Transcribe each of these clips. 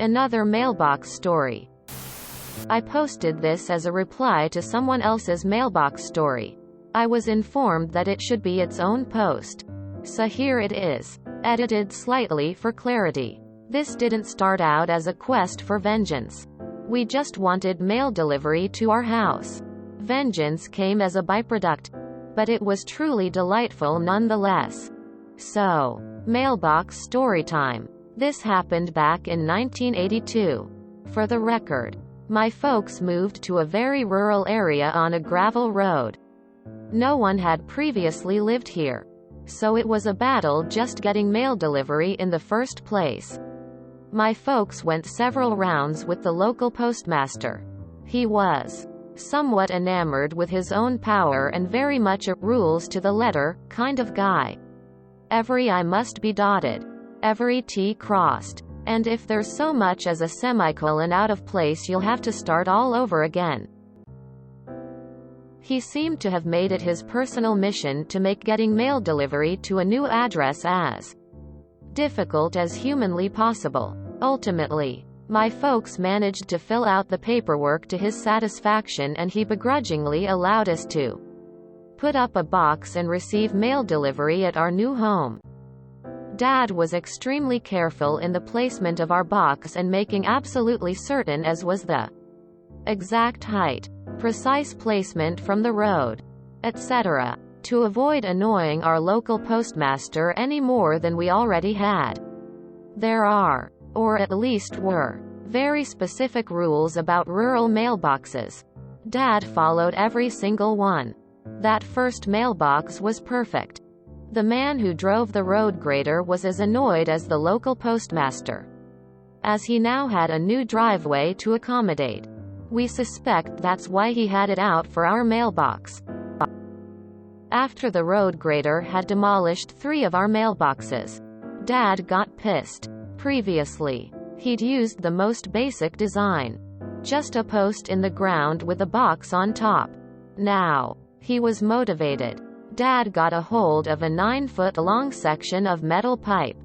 Another mailbox story. I posted this as a reply to someone else's mailbox story. I was informed that it should be its own post. So here it is. Edited slightly for clarity. This didn't start out as a quest for vengeance. We just wanted mail delivery to our house. Vengeance came as a byproduct, but it was truly delightful nonetheless. So, mailbox story time. This happened back in 1982. For the record, my folks moved to a very rural area on a gravel road. No one had previously lived here, so it was a battle just getting mail delivery in the first place. My folks went several rounds with the local postmaster. He was somewhat enamored with his own power and very much a rules to the letter kind of guy. Every I must be dotted, every T crossed, and if there's so much as a semicolon out of place you'll have to start all over again. He seemed to have made it his personal mission to make getting mail delivery to a new address as difficult as humanly possible. Ultimately, my folks managed to fill out the paperwork to his satisfaction and he begrudgingly allowed us to put up a box and receive mail delivery at our new home. Dad was extremely careful in the placement of our box and making absolutely certain as was the exact height, precise placement from the road, etc., to avoid annoying our local postmaster any more than we already had. There are, or at least were, very specific rules about rural mailboxes. Dad followed every single one. That first mailbox was perfect. The man who drove the road grader was as annoyed as the local postmaster, as he now had a new driveway to accommodate. We suspect that's why he had it out for our mailbox. After the road grader had demolished 3 of our mailboxes, Dad got pissed. Previously, he'd used the most basic design, just a post in the ground with a box on top. Now, he was motivated. Dad got a hold of a 9-foot-long section of metal pipe.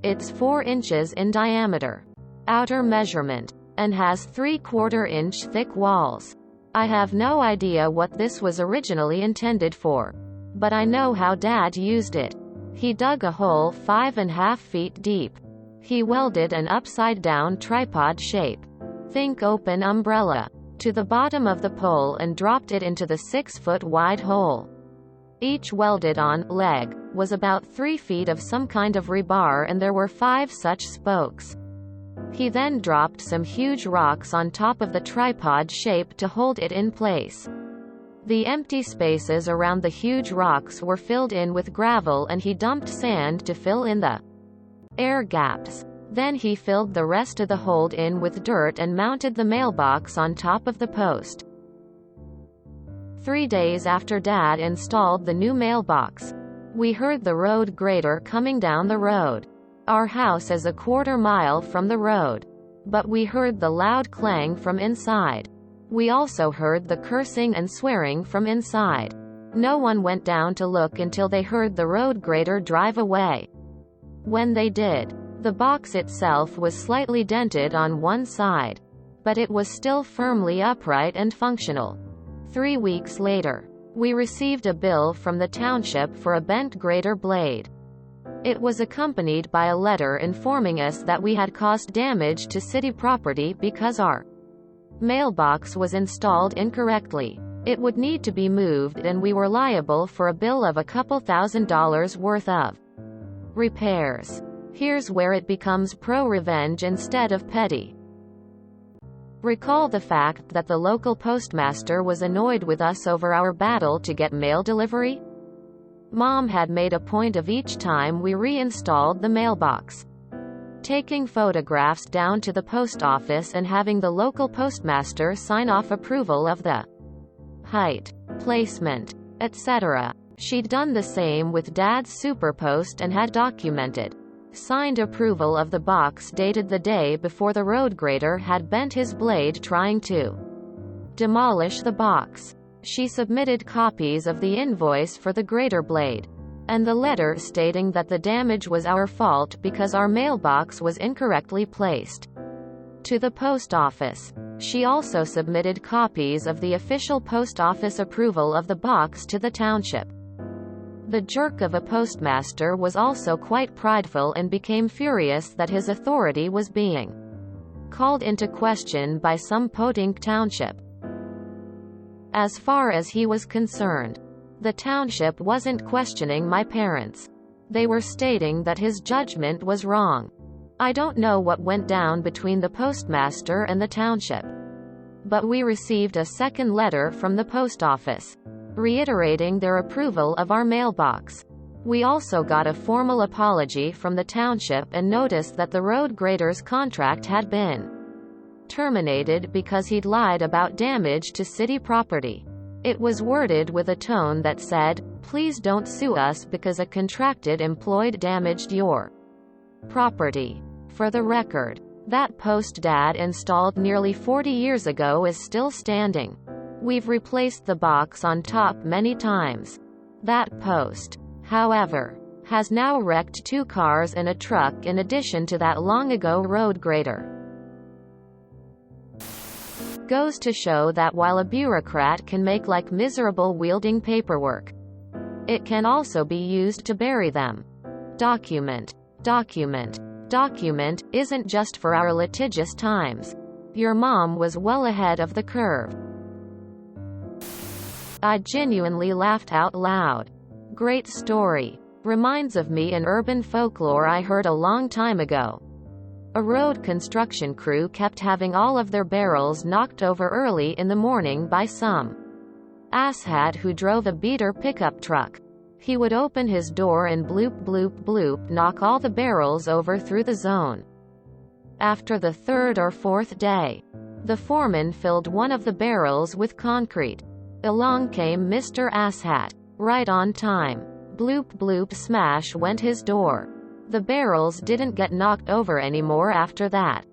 It's 4 inches in diameter, outer measurement, and has 3/4-inch thick walls. I have no idea what this was originally intended for, but I know how Dad used it. He dug a hole 5.5 feet deep. He welded an upside-down tripod shape, think open umbrella, to the bottom of the pole and dropped it into the 6-foot-wide hole. Each welded-on leg was about 3 feet of some kind of rebar and there were 5 such spokes. He then dropped some huge rocks on top of the tripod shape to hold it in place. The empty spaces around the huge rocks were filled in with gravel and he dumped sand to fill in the air gaps. Then he filled the rest of the hold in with dirt and mounted the mailbox on top of the post. 3 days after Dad installed the new mailbox, we heard the road grader coming down the road. Our house is a 1/4 mile from the road, but we heard the loud clang from inside. We also heard the cursing and swearing from inside. No one went down to look until they heard the road grader drive away. When they did, the box itself was slightly dented on one side, but it was still firmly upright and functional. 3 weeks later, we received a bill from the township for a bent grader blade. It was accompanied by a letter informing us that we had caused damage to city property because our mailbox was installed incorrectly. It would need to be moved and we were liable for a bill of a couple $1,000s worth of repairs. Here's where it becomes pro-revenge instead of petty. Recall the fact that the local postmaster was annoyed with us over our battle to get mail delivery? Mom had made a point of each time we reinstalled the mailbox taking photographs down to the post office and having the local postmaster sign off approval of the height, placement, etc. She'd done the same with Dad's superpost and had documented signed approval of the box dated the day before the road grader had bent his blade trying to demolish the box. She submitted copies of the invoice for the grader blade and the letter stating that the damage was our fault because our mailbox was incorrectly placed. to the post office. She also submitted copies of the official post office approval of the box to the township. The jerk of a postmaster was also quite prideful and became furious that his authority was being called into question by some podunk township. As far as he was concerned, the township wasn't questioning my parents. They were stating that his judgment was wrong. I don't know what went down between the postmaster and the township, but we received a second letter from the post office, reiterating their approval of our mailbox. We also got a formal apology from the township and noticed that the road grader's contract had been terminated because he'd lied about damage to city property. It was worded with a tone that said, "Please don't sue us because a contracted employee damaged your property." For the record, that post Dad installed nearly 40 years ago is still standing. We've replaced the box on top many times. That post, however, has now wrecked 2 cars and a truck in addition to that long ago road grader. Goes to show that while a bureaucrat can make like miserable wielding paperwork, it can also be used to bury them. Document. Document. Document isn't just for our litigious times. Your mom was well ahead of the curve. I genuinely laughed out loud. Great story. Reminds of me an urban folklore I heard a long time ago. A road construction crew kept having all of their barrels knocked over early in the morning by some asshat who drove a beater pickup truck. He would open his door and bloop bloop bloop knock all the barrels over through the zone. After the 3rd or 4th day, the foreman filled one of the barrels with concrete. Along came Mr. Asshat. Right on time. Bloop bloop smash went his door. The barrels didn't get knocked over anymore after that.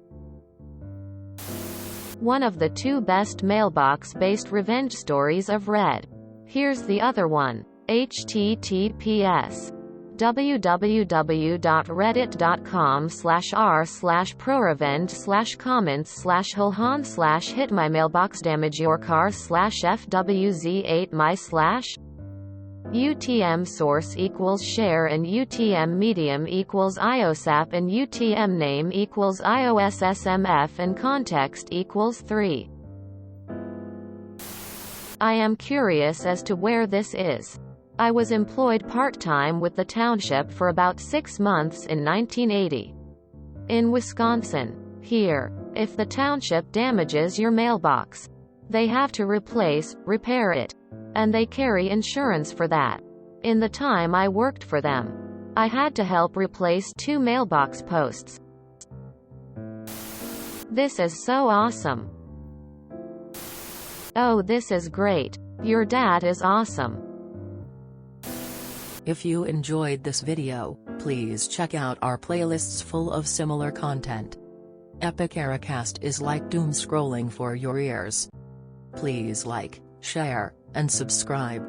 One of the 2 best mailbox-based revenge stories I've read. Here's the other one. https://reddit.com/r/prorevenge/comments/hillhan/hit-my-mailbox-damage-your-car/fwz8my/ UTM source equals share and UTM medium equals IOSAP and UTM name equals IOSSMF and context equals 3. I am curious as to where this is. I was employed part-time with the township for about 6 months in 1980. In Wisconsin. Here, if the township damages your mailbox, they have to repair it. And they carry insurance for that. In the time I worked for them, I had to help replace 2 mailbox posts. This is so awesome. Oh, this is great. Your dad is awesome. If you enjoyed this video, please check out our playlists full of similar content. Epic Ericast is like doom scrolling for your ears. Please like, share, and subscribe.